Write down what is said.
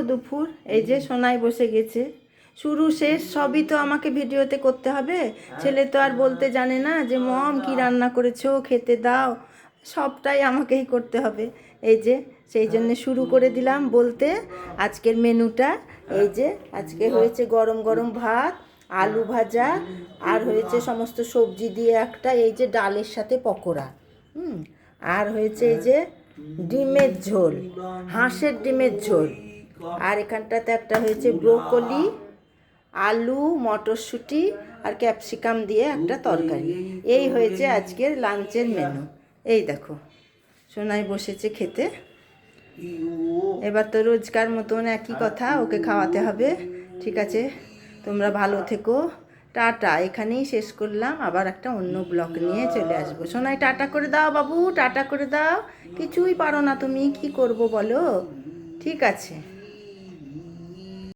দুপুর এই যে সোনাই বসে গেছে। শুরু শেষ সবই তো আমাকে ভিডিওতে করতে হবে। ছেলে তো আর বলতে জানে না যে মম কি রান্না করেছো, খেতে দাও। সবটাই আমাকেই করতে হবে। এই যে সেই জন্য শুরু করে দিলাম বলতে আজকের মেনুটা। এই যে আজকে হয়েছে গরম গরম ভাত, আলু ভাজা, আর হয়েছে সমস্ত সবজি দিয়ে একটা এই যে ডালের সাথে পকোড়া। আর হয়েছে এই যে ডিমের ঝোল, হাঁসের ডিমের ঝোল। আর এখানটাতে একটা হয়েছে ব্রোকলি, আলু, মটরশুঁটি আর ক্যাপসিকাম দিয়ে একটা তরকারি। এই হয়েছে আজকের লাঞ্চের মেনু। এই দেখো সোনাই বসেছে খেতে। এবার তো রোজকার মতন একই কথা, ওকে খাওয়াতে হবে। ঠিক আছে, তোমরা ভালো থেকো। টাটা, এখানেই শেষ করলাম। আবার একটা অন্য ব্লগ নিয়ে চলে আসবো। সোনাই টাটা করে দাও বাবু, টাটা করে দাও। কিছুই পারো না তুমি, কি করব বলো? ঠিক আছে।